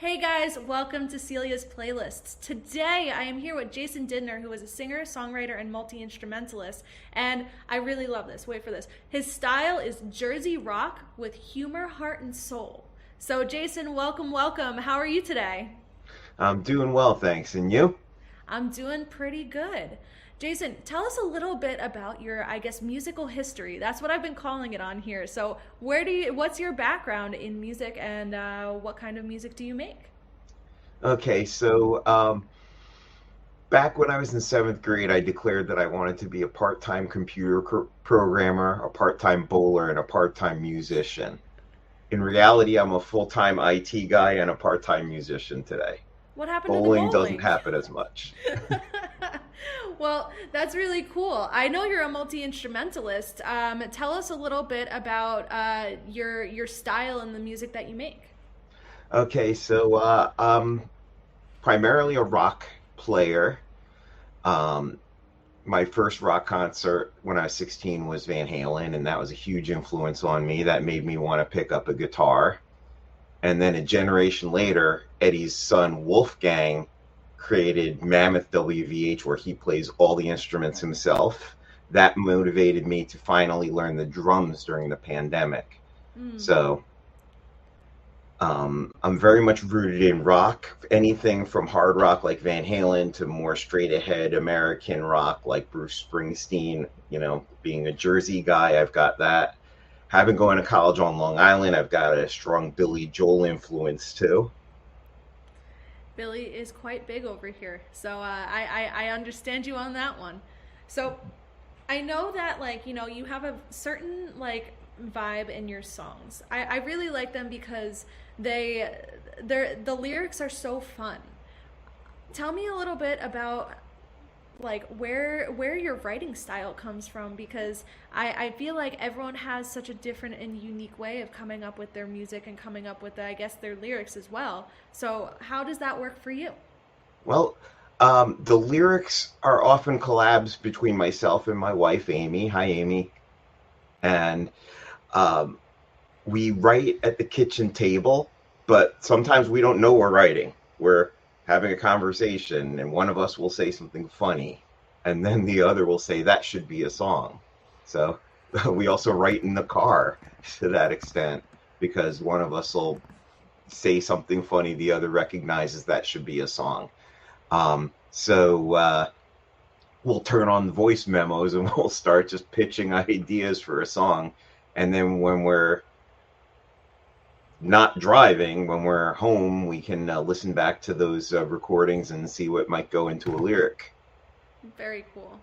Hey guys, welcome to Celia's Playlists. Today I am here with Jason Didner, who is a singer, songwriter, and multi instrumentalist. And I really love this. Wait for this. His style is Jersey rock with humor, heart, and soul. So, Jason, welcome. How are you today? I'm doing well, thanks. And you? I'm doing pretty good. Jason, tell us a little bit about your, I guess, musical history. That's what I've been calling it on here. So, what's your background in music and what kind of music do you make? Okay, back when I was in seventh grade, I declared that I wanted to be a part-time programmer, a part-time bowler, and a part-time musician. In reality, I'm a full-time IT guy and a part-time musician today. What happened to the Bowling doesn't bowling? happen as much. Well, that's really cool. I know you're a multi instrumentalist. Tell us a little bit about your style and the music that you make. Okay, I'm primarily a rock player. Um, my first rock concert when I was 16 was Van Halen, and that was a huge influence on me. That made me want to pick up a guitar. And then a generation later, Eddie's son Wolfgang created Mammoth WVH, where he plays all the instruments himself. That motivated me to finally learn the drums during the pandemic. Mm. So I'm very much rooted in rock, anything from hard rock like Van Halen to more straight ahead American rock like Bruce Springsteen. Being a Jersey guy, I've got that. Having going to college on Long Island, I've got a strong Billy Joel influence too. Billy is quite big over here, so I understand you on that one. So I know that you have a certain vibe in your songs. I really like them because the lyrics are so fun. Tell me a little bit about where your writing style comes from, because I feel like everyone has such a different and unique way of coming up with their music and coming up with I guess their lyrics as well. So how does that work for you? Well, the lyrics are often collabs between myself and my wife, Amy. Hi, Amy. And um, we write at the kitchen table, but sometimes we don't know we're writing. We're having a conversation, and one of us will say something funny, and then the other will say that should be a song. So we also write in the car to that extent because one of us will say something funny, the other recognizes that should be a song. We'll turn on the voice memos and we'll start just pitching ideas for a song. And then when we're not driving, when we're home, we can listen back to those recordings and see what might go into a lyric. Very cool.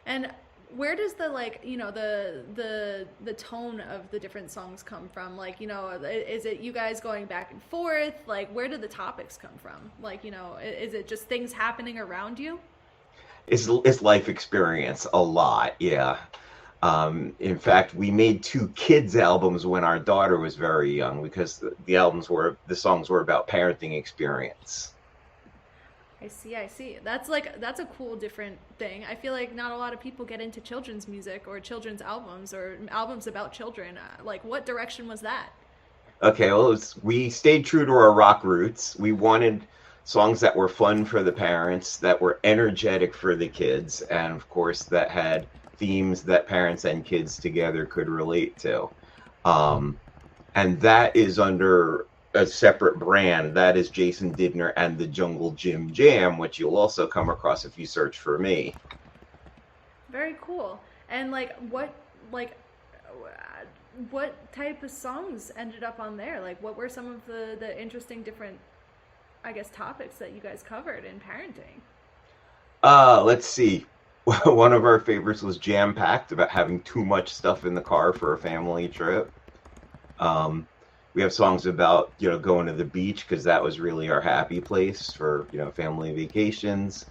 And where does the the tone of the different songs come from? Is it you guys going back and forth? Where do the topics come from? Is it just things happening around you? It's life experience a lot, yeah. In fact, we made two kids albums when our daughter was very young because the songs were about parenting experience. I see. That's a cool different thing. I feel like not a lot of people get into children's music or children's albums or albums about children. What direction was that? Okay, well, we stayed true to our rock roots. We wanted songs that were fun for the parents, that were energetic for the kids, and of course, that had themes that parents and kids together could relate to. Um, and that is under a separate brand. That is Jason Didner and the Jungle Jim Jam, which you'll also come across if you search for me. Very cool. And like what type of songs ended up on there? What were some of the interesting different, I guess, topics that you guys covered in parenting? Let's see. One of our favorites was Jam Packed, about having too much stuff in the car for a family trip. Um, we have songs about going to the beach because that was really our happy place for family vacations.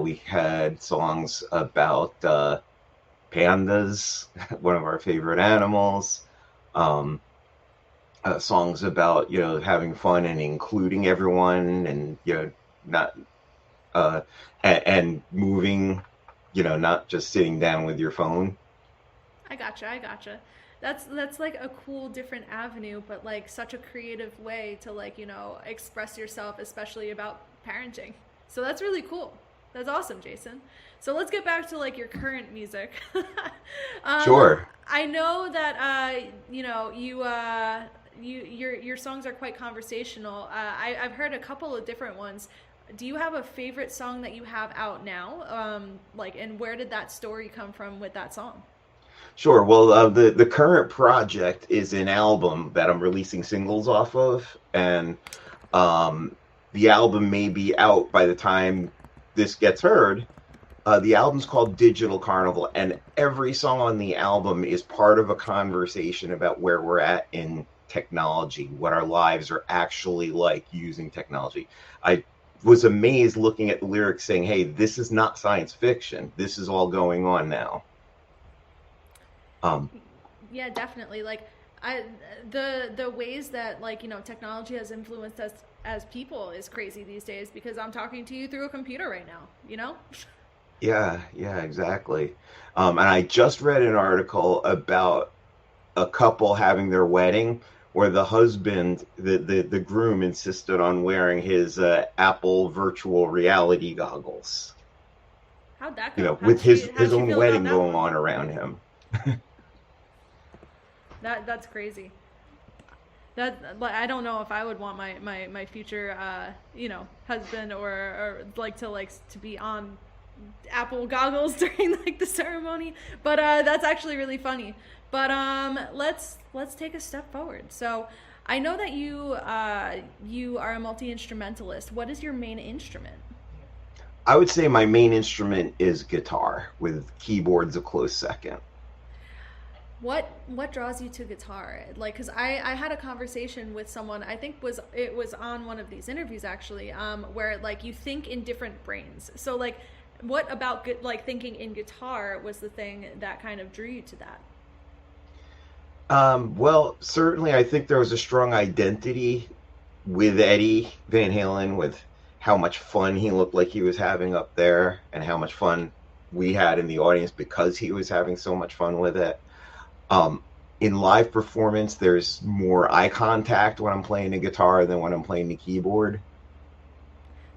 We had songs about pandas, one of our favorite animals. Um, Songs about having fun and including everyone, and not uh, and moving, not just sitting down with your phone. I gotcha. That's like a cool different avenue, but like such a creative way to like, express yourself, especially about parenting. So that's really cool. That's awesome, Jason. So let's get back to like your current music. um, Sure. I know that your songs are quite conversational. I've heard a couple of different ones. Do you have a favorite song that you have out now? And where did that story come from with that song? Sure. Well, the current project is an album that I'm releasing singles off of, and um, the album may be out by the time this gets heard. The album's called Digital Carnival, and every song on the album is part of a conversation about where we're at in technology, what our lives are actually like using technology. I was amazed looking at the lyrics saying, hey, this is not science fiction. This is all going on now. Um, Yeah, definitely. Like I the ways that like, technology has influenced us as people is crazy these days because I'm talking to you through a computer right now, you know? yeah, yeah, exactly. And I just read an article about a couple having their wedding where the husband, the groom, insisted on wearing his Apple virtual reality goggles. How'd that You go? know, with How'd his she own feel about wedding that going one? on around him. That's crazy. That like I don't know if I would want my future husband or like to be on Apple goggles during like the ceremony. But that's actually really funny. But let's take a step forward. So I know that you are a multi instrumentalist. What is your main instrument? I would say my main instrument is guitar, with keyboards a close second. What draws you to guitar? Like, cause I had a conversation with someone. I think it was on one of these interviews actually, where like you think in different brains. So like, what about like thinking in guitar was the thing that kind of drew you to that? Well, certainly, I think there was a strong identity with Eddie Van Halen, with how much fun he looked like he was having up there, and how much fun we had in the audience because he was having so much fun with it. Um, in live performance, there's more eye contact when I'm playing the guitar than when I'm playing the keyboard.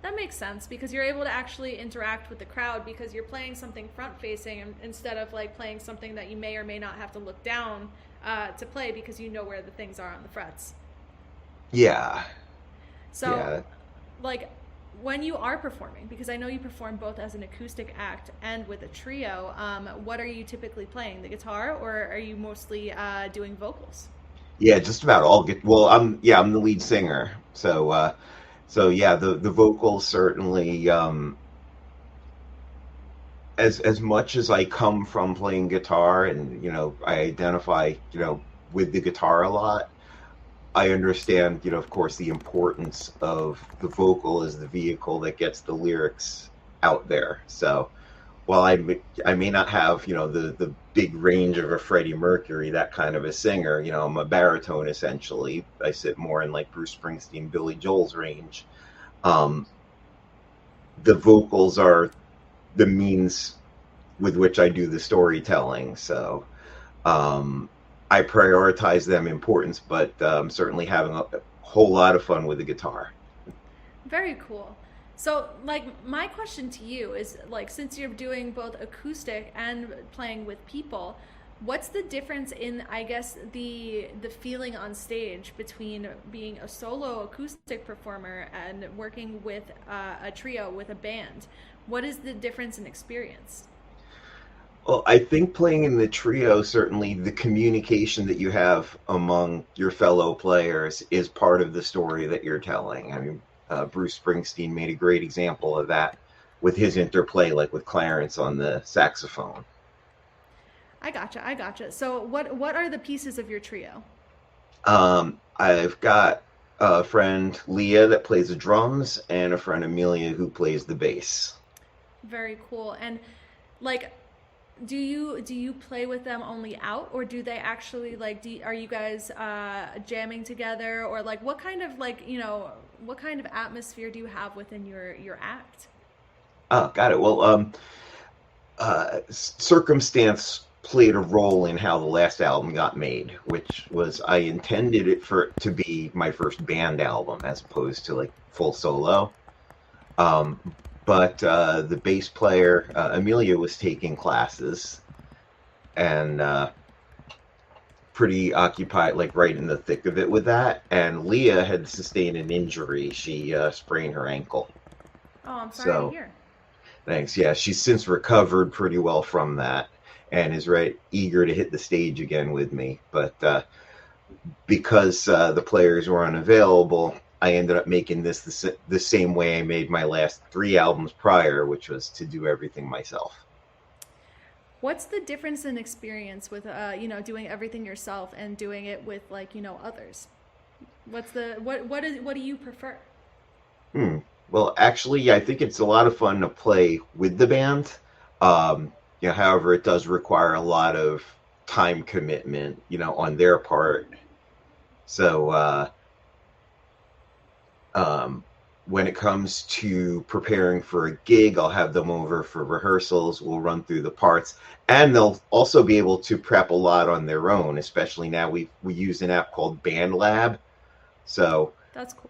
That makes sense because you're able to actually interact with the crowd because you're playing something front facing instead of like playing something that you may or may not have to look down to play because you know where the things are on the frets. Yeah, So, yeah. like, when you are performing, because I know you perform both as an acoustic act and with a trio, what are you typically playing? The guitar, or are you mostly doing vocals? Yeah, just about all get well, I'm the lead singer. So yeah, the vocals certainly as much as I come from playing guitar, and I identify, with the guitar a lot. I understand, of course, the importance of the vocal as the vehicle that gets the lyrics out there. So while I may not have, the big range of a Freddie Mercury, that kind of a singer, I'm a baritone essentially. I sit more in like Bruce Springsteen, Billy Joel's range. Um, the vocals are the means with which I do the storytelling. So um, I prioritize them importance, but certainly having a whole lot of fun with the guitar. Very cool. So, like, my question to you is like, since you're doing both acoustic and playing with people, what's the difference in, I guess, the feeling on stage between being a solo acoustic performer and working with a trio with a band? What is the difference in experience? Well, I think playing in the trio, certainly the communication that you have among your fellow players is part of the story that you're telling. I mean, Bruce Springsteen made a great example of that with his interplay, like with Clarence on the saxophone. I gotcha. I gotcha. So, what are the pieces of your trio? I've got a friend, Leah, that plays the drums, and a friend, Amelia, who plays the bass. Very cool. And like, do you play with them only out, or do they actually like? Are you guys jamming together, or like what kind of like what kind of atmosphere do you have within your act? Oh, got it. Well, circumstance played a role in how the last album got made, which was I intended it for it to be my first band album as opposed to like full solo. Um, but the bass player Amelia was taking classes and pretty occupied, like right in the thick of it with that. And Leah had sustained an injury; she sprained her ankle. Oh, I'm sorry to So hear. thanks. Yeah, she's since recovered pretty well from that and is right eager to hit the stage again with me. But because the players were unavailable, I ended up making this the same way I made my last three albums prior, which was to do everything myself. What's the difference in experience with doing everything yourself and doing it with like, others? What do you prefer? Hmm. Well, actually, yeah, I think it's a lot of fun to play with the band. However, it does require a lot of time commitment, on their part. So, um, when it comes to preparing for a gig, I'll have them over for rehearsals. We'll run through the parts, and they'll also be able to prep a lot on their own. Especially now, we use an app called BandLab. So That's cool.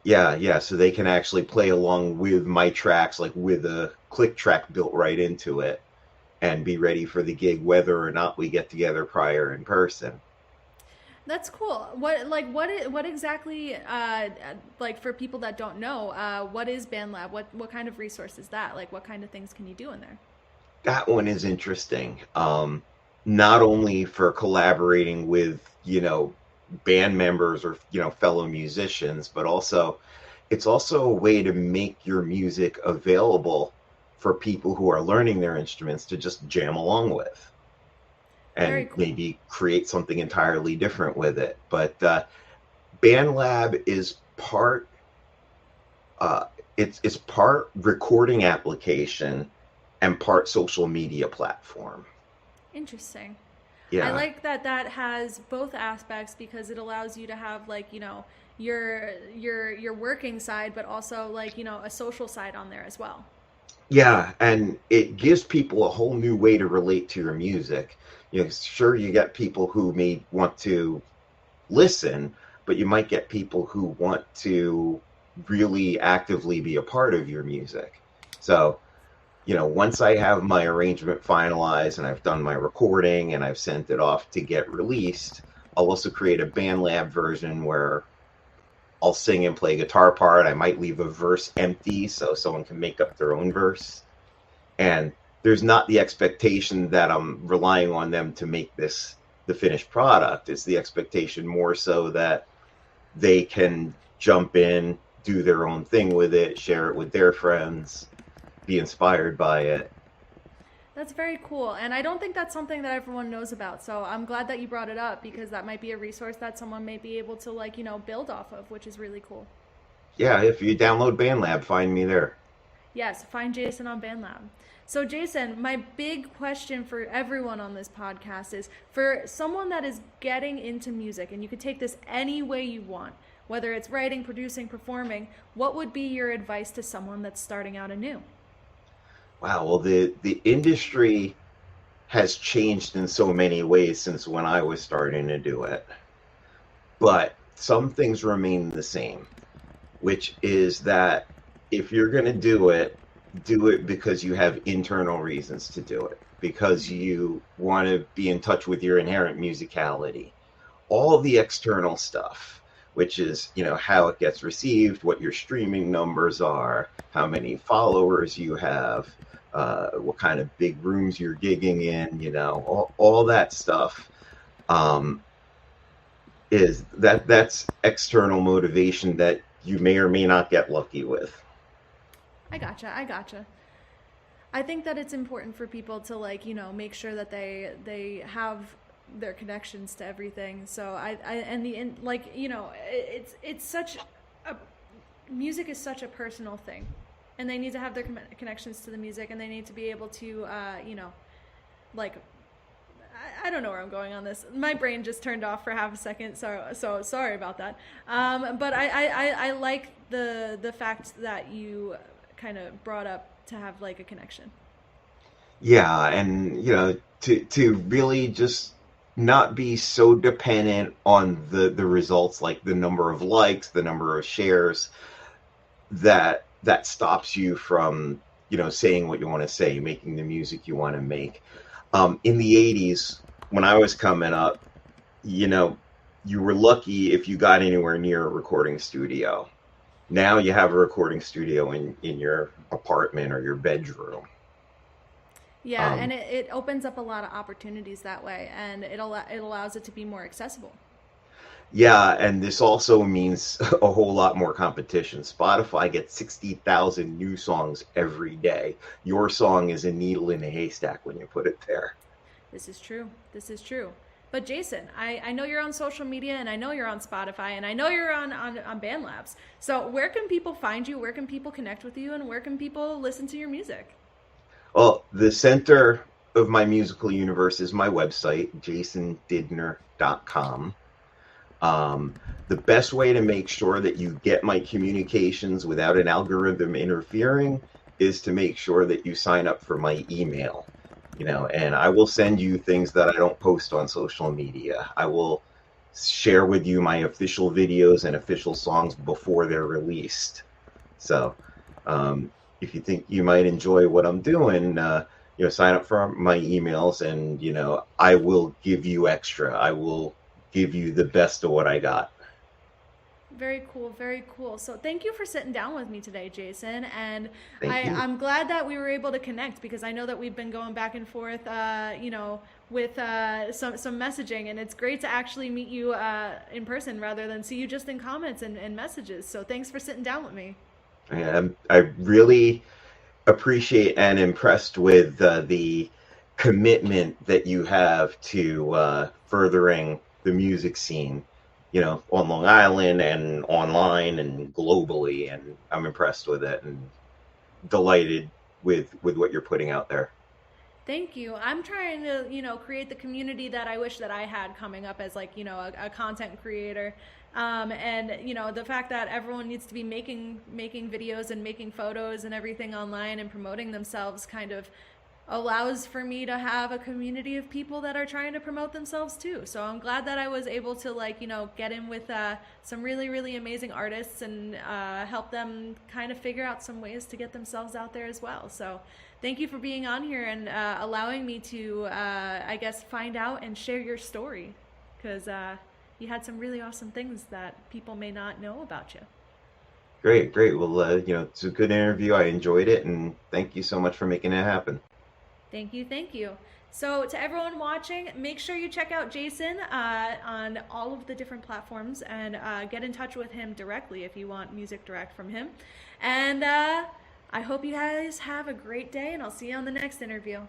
yeah, yeah. So they can actually play along with my tracks, like with a click track built right into it, and be ready for the gig, whether or not we get together prior in person. That's cool. What exactly like for people that don't know, what is BandLab? What kind of resource is that? Like what kind of things can you do in there? That one is interesting. Not only for collaborating with, band members or, fellow musicians, but also it's also a way to make your music available for people who are learning their instruments to just jam along with Very and cool. maybe create something entirely different with it. But BandLab is part uh, it's part recording application and part social media platform. Interesting. I Yeah, like that that has both aspects because it allows you to have like, your working side but also like, a social side on there as well. yeah, and it gives people a whole new way to relate to your music. Sure, you get people who may want to listen, but you might get people who want to really actively be a part of your music. So, once I have my arrangement finalized and I've done my recording and I've sent it off to get released, I'll also create a BandLab version where I'll sing and play guitar part. I might leave a verse empty so someone can make up their own verse. And there's not the expectation that I'm relying on them to make this the finished product. It's the expectation more so that they can jump in, do their own thing with it, share it with their friends, be inspired by it. That's very cool. And I don't think that's something that everyone knows about. So I'm glad that you brought it up because that might be a resource that someone may be able to like, build off of, which is really cool. Yeah, if you download BandLab, find me there. Yes, find Jason on BandLab. So, Jason, my big question for everyone on this podcast is for someone that is getting into music, and you could take this any way you want, whether it's writing, producing, performing, what would be your advice to someone that's starting out anew? Wow, well, the industry has changed in so many ways since when I was starting to do it, but some things remain the same, which is that if you're going to do it because you have internal reasons to do it, because you want to be in touch with your inherent musicality. All the external stuff, which is, how it gets received, what your streaming numbers are, how many followers you have, what kind of big rooms you're gigging in, all that stuff. Um, is that's external motivation that you may or may not get lucky with. I gotcha. I gotcha. I think that it's important for people to like, make sure that they have their connections to everything. So I and the in, like, it's such a music is such a personal thing, and they need to have their connections to the music, and they need to be able to, like I don't know where I'm going on this. My brain just turned off for half a second, so sorry about that. But I like the fact that you kind of brought up to have like a connection. Yeah, and to really just not be so dependent on the results, like the number of likes, the number of shares, that stops you from saying what you want to say, making the music you want to make. In the '80s, when I was coming up, you know, you were lucky if you got anywhere near a recording studio. Now you have a recording studio in your apartment or your bedroom. Yeah, and Um, it opens up a lot of opportunities that way, and it allows it to be more accessible. yeah, and this also means a whole lot more competition. Spotify gets 60,000 new songs every day. Your song is a needle in a haystack when you put it there. This is true. This is true. But Jason, I know you're on social media, and I know you're on Spotify, and I know you're on BandLabs. So where can people find you? Where can people connect with you? And where can people listen to your music? Well, the center of my musical universe is my website, amzn.to. The best way to make sure that you get my communications without an algorithm interfering is to make sure that you sign up for my email. And I will send you things that I don't post on social media. I will share with you my official videos and official songs before they're released. So, if you think you might enjoy what I'm doing, sign up for my emails, and I will give you extra. I will give you the best of what I got. Very cool, very cool. So thank you for sitting down with me today, Jason. And Thank you. I'm glad that we were able to connect because I know that we've been going back and forth, with some messaging, and it's great to actually meet you in person rather than see you just in comments and messages. So thanks for sitting down with me. I really appreciate and impressed with the commitment that you have to furthering the music scene, on Long Island and online and globally. And I'm impressed with it and delighted with what you're putting out there. Thank you. I'm trying to, create the community that I wish that I had coming up as like, a content creator. And the fact that everyone needs to be making videos and making photos and everything online and promoting themselves kind of allows for me to have a community of people that are trying to promote themselves too. So I'm glad that I was able to like, get in with some really, really amazing artists and help them kind of figure out some ways to get themselves out there as well. So thank you for being on here and allowing me to, I guess, find out and share your story because you had some really awesome things that people may not know about you. Great, great. Well, it's a good interview. I enjoyed it, and thank you so much for making it happen. Thank you, thank you. So, to everyone watching, make sure you check out Jason on all of the different platforms and get in touch with him directly if you want music direct from him. And I hope you guys have a great day, and I'll see you on the next interview.